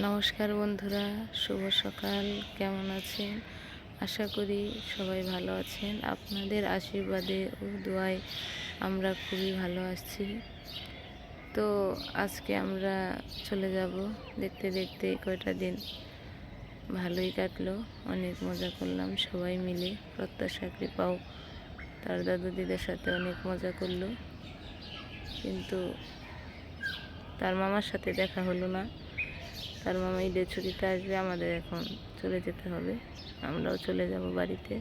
নমস্কার বন্ধুরা, শুভ সকাল। কেমন আছেন? আশা করি সবাই ভালো আছেন। আপনাদের আশীর্বাদে ও দোয়ায় আমরা খুবই ভালো আছি। তো আজকে আমরা চলে যাব। দেখতে দেখতে কয়টা দিন ভালোই কাটলো, অনেক মজা করলাম সবাই মিলে। প্রত্যাশা কৃপাও তার দাদু দিদের সাথে অনেক মজা করলো, কিন্তু তার মামার সাথে দেখা হলো না। তার মামা ঈদের ছুটিতে আসবে, আমাদের এখন চলে যেতে হবে, আমরাও চলে যাব বাড়িতে।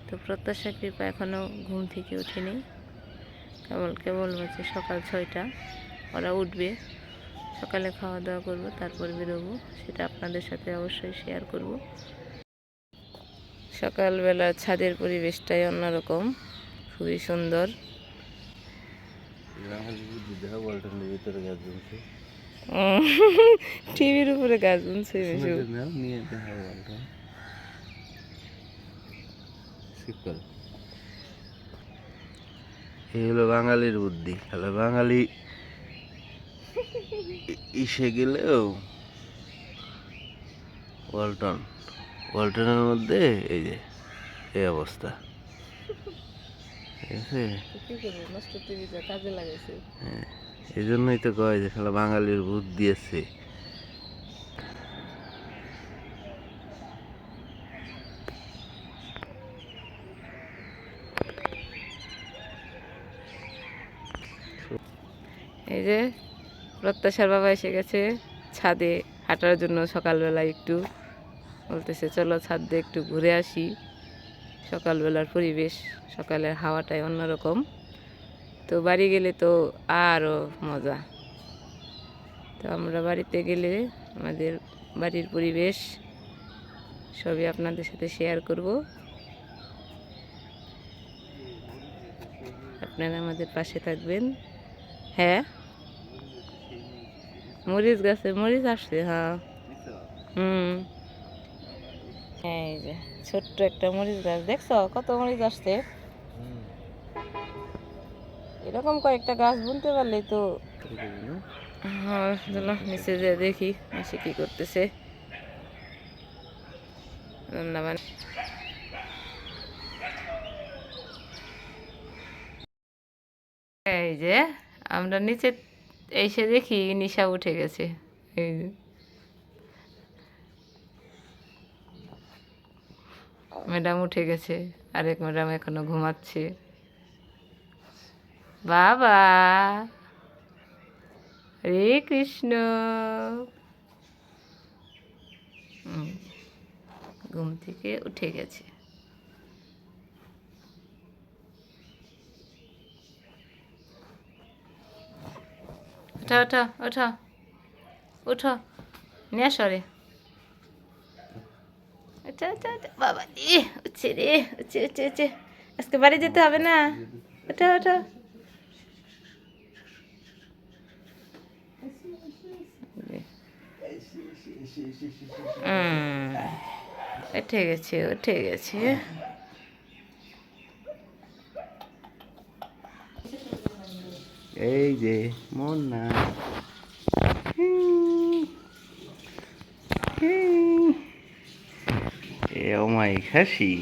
তো প্রত্যাশা কৃপা এখনও ঘুম থেকে ওঠেনি, কেবল হচ্ছে সকাল 6টা। ওরা উঠবে, সকালে খাওয়া দাওয়া করবো, তারপর বেরোবো। সেটা আপনাদের সাথে অবশ্যই শেয়ার করব। সকালবেলা ছাদের পরিবেশটাই অন্যরকম, খুবই সুন্দর। টিভির উপরে গাছ বুনছে এই হলো বাঙালির বুদ্ধি। তাহলে বাঙালি ইসে গেলেও ওয়ালটনের মধ্যে এই যে এই অবস্থা, ঠিক আছে? হ্যাঁ, এই জন্যই তো কয় যে শালা বাঙালির বুদ্ধি আছে। এই যে প্রত্যাশার বাবা এসে গেছে ছাদে হাঁটার জন্য। সকালবেলা একটু বলতেছে চলো ছাদ দিয়ে একটু ঘুরে আসি। সকালবেলার পরিবেশ, সকালের হাওয়াটাই অন্যরকম। তো বাড়ি গেলে তো আরও মজা। তো আমরা বাড়িতে গেলে আমাদের বাড়ির পরিবেশ সবই আপনাদের সাথে শেয়ার করব। আপনারা আমাদের পাশে থাকবেন। হ্যাঁ, মরিচ গাছে মরিচ আসছে। হ্যাঁ, এই যে ছোট্ট একটা মরিচ গাছ, দেখছো কত মরিচ আসছে? এরকম কয়েকটা গাছ বুনতে পারলেই তো। হ্যাঁ, নিচে যে দেখি নিচে কি করতেছে রান্না বান্না। এই যে আমরা নিচে এসে দেখি নিশা উঠে গেছে। এই যে ম্যাডাম উঠে গেছে, আরেক ম্যাডাম এখনো ঘুমাচ্ছে। বাবা হরে কৃষ্ণ। ঘুম থেকে উঠে গেছে। ওঠো ওঠো ওঠো উঠো, নিয়ে আসো রে। আচ্ছা আচ্ছা আচ্ছা, বাবা রে উঠছে রে, উঠছে উঠছে উঠছে। আজকে বাড়ি যেতে হবে না? ওঠো ওঠো। উঠে গেছে উঠে গেছে। এই যে মন না এ অমাই খাসি।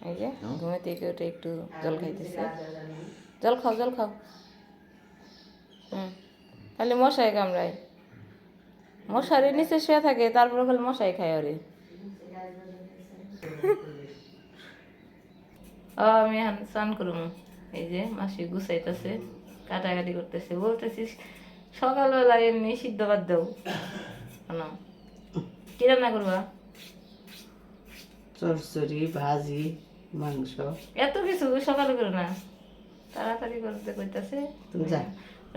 এই যে ঘুমে থেকে উঠে একটু জল খাইতেছে। জল খাও জল খাও। খালি মশাই কামড়ায়, মশারির নিচে শুয়ে থাকে, তারপর খালি মশাই খায় ওরে। আমি এখন স্নান করবো। এই যে মাসি গুছাইতেছে, কাটাকাটি করতেছে। বলতেছিস সকালবেলা এমনি সিদ্ধ বাদ দাও না, কি রান্না করবা? চচ্চড়ি, ভাজি, মাংস। এত কিছু সকালে করো না, তাড়াতাড়ি করতে কইতাছে। যা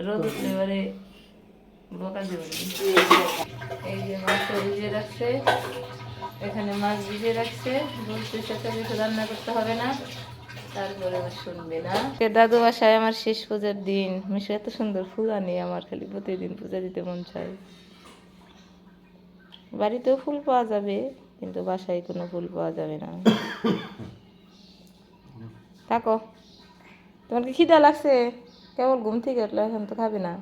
রোদ উঠলে এবারে বকা দেবে। এই যে মাংস ভিজিয়ে রাখছে, এখানে মাছ ভিজিয়ে রাখছে। বলতেছে তো কিছু রান্না করতে হবে না, তারপরে শুনবে না। দাদু বাসায় আমার শেষ পূজার দিন। মিশো এত সুন্দর ফুল আনি, আমার খালি প্রতিদিন পূজা দিতে মন চায়। বাড়িতেও ফুল পাওয়া যাবে, কিন্তু বাসায় কোনো ফুল পাওয়া যাবে না। থাকো, তোমার কি খিদা লাগছে? কেবল ঘুম থেকে উঠলে, এখন তো খাবে না।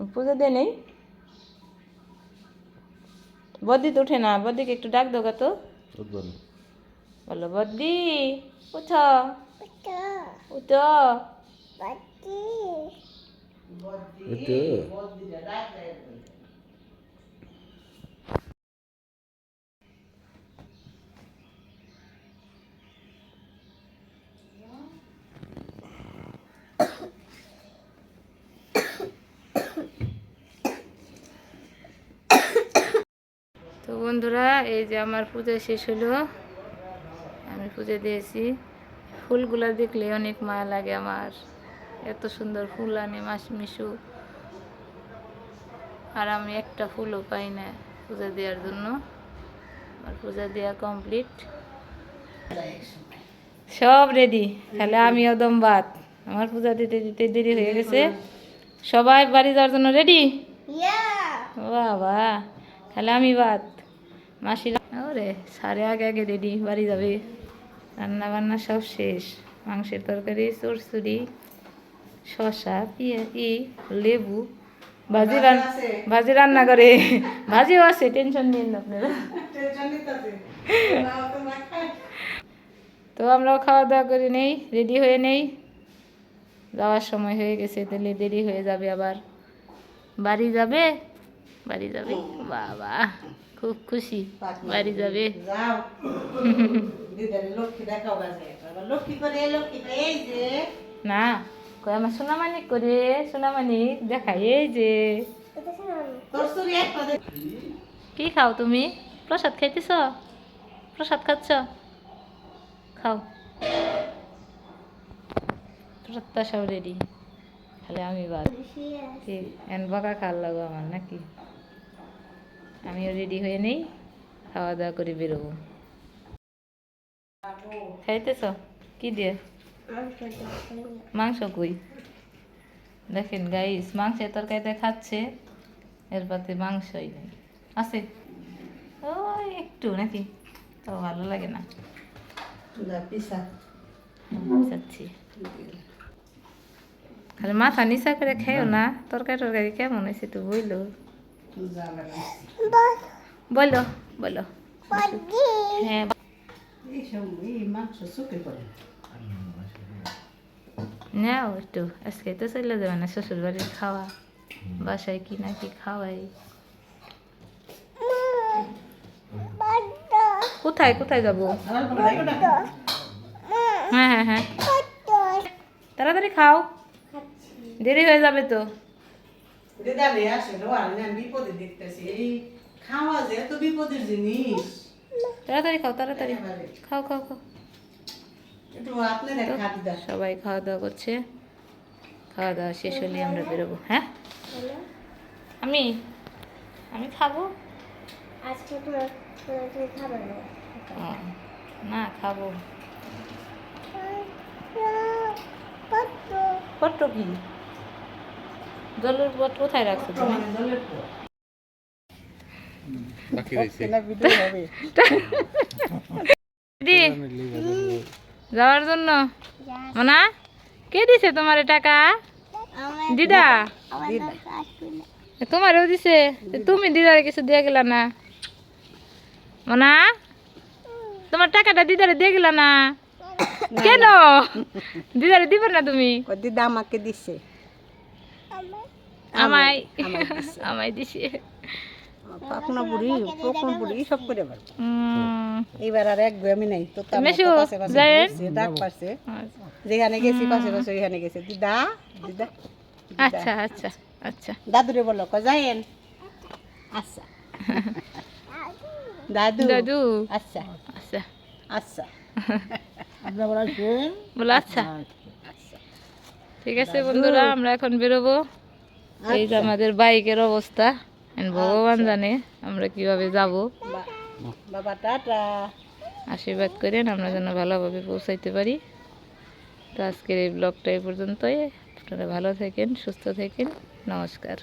পুজো দিয়ে নেই। বদ্দি তো উঠে না, বদ্দিকে একটু ডাক দোগা তো। বলো বদ্দি উঠ, উঠ। তো বন্ধুরা, এই যে আমার পূজা শেষ হলো, আমি পুজো দিয়েছি। ফুলগুলো দেখলে অনেক মায়া লাগে আমার, এত সুন্দর ফুল আনে মিশু, আর আমি একটা ফুলও পাই না পূজা দেওয়ার জন্য। আমার পূজা দেওয়া কমপ্লিট, সব রেডি, তাহলে আমিও দম বাদ। আমার পূজা দিতে দিতে দেরি হয়ে গেছে, সবাই বাড়ি যাওয়ার জন্য রেডি। বাবা, তাহলে আমি বাদ। মাসিরা ওরে সাড়ে আগে আগে রেডি, বাড়ি যাবে। রান্না বান্না সব শেষ, মাংসের তরকারি, চড়চড়ি, শসা, লেবু, ভাজি রান্না করে, ভাজিও আছে, টেনশন নিন না আপনারা। তো আমরাও খাওয়া দাওয়া করে নেই, রেডি হয়ে নেই, যাওয়ার সময় হয়ে গেছে, তাহলে দেরি হয়ে যাবে আবার। বাড়ি যাবে, বাড়ি যাবে, বাবা খুব খুশি, বাড়ি যাবে। না কই আমার সোনামানিক করে, সোনামানিক দেখাই, এই যে কি খাও তুমি? প্রসাদ খাইতেছ? প্রসাদ খাচ্ছ? খাও, প্রসাদটা সব রেডি, খালি আমি বাদ। ঠিক এন বকা খাওয়ার লাগো আমার নাকি? আমিও রেডি হয়ে নেই, খাওয়া দাওয়া করে বেরোবো। খাইতেছ কি দিয়ে? মাংস কই? দেখেন গাইস, মাংসের তরকারিতে খাচ্ছে, এর পাতে মাংসই নেই, আছে ওই একটু নাকি, তো ভালো লাগে না। বুঝাচ্ছি, খালি মাথা নিচা করে খেও না। তরকারি টরকারি কেমন হয়েছে তো বইলো, বলো বলো। হ্যাঁ নাও একটু, আজকে তো চলে যাবে না শ্বশুর বাড়ির খাওয়া, বাসায় কি না কি খাওয়াই। কোথায় কোথায় যাবো? হ্যাঁ হ্যাঁ হ্যাঁ, তাড়াতাড়ি খাও, দেরি হয়ে যাবে তো। তাড়াতাড়ি খাও, তাড়াতাড়ি খাও খাও খাও। সবাই খাওয়া দাওয়া করছে, খাওয়া দাওয়া শেষ হলে আমরা বেরোবো। হ্যাঁ আমি আমি খাবো আজকে তুমি খাবে না? না খাবো। কত পট্ট কি জলের পট কোথায় রাখছো তুমি? যাওয়ার জন্য না, কে দিছে তোমার টাকা? দিদা তোমারও দিছে, তুমি দিদারে কিছু দিয়ে গেলা না? মনা তোমার টাকাটা দিদারে দিয়ে গেলা না কেন? দিদারে দিবে না তুমি? দিদা আমাকে দিছে, আমায় আমায় দিছে। পাকনা বুড়ি পোকন বুড়ি সব করে পারবো। এইবার আর এক আমি নাই তো, মেশু ডাক পারছে, যেখানে গেছি পাশে পাশে ওইখানে গেছে। দিদা দিদা, আচ্ছা আচ্ছা আচ্ছা, দাদুরে বলো যাইয়েন। আচ্ছা দাদু দাদু আচ্ছা আচ্ছা আচ্ছা বলো আচ্ছা। ঠিক আছে বন্ধুরা, আমরা এখন বেরোবো। এই যে আমাদের বাইকের অবস্থা, ভগবান জানে আমরা কিভাবে যাব। বাবা টাটা, আশীর্বাদ করেন আমরা যেন ভালোভাবে পৌঁছাইতে পারি। তো আজকের এই ব্লগটা এই পর্যন্তই, আপনারা ভালো থাকেন, সুস্থ থাকেন, নমস্কার।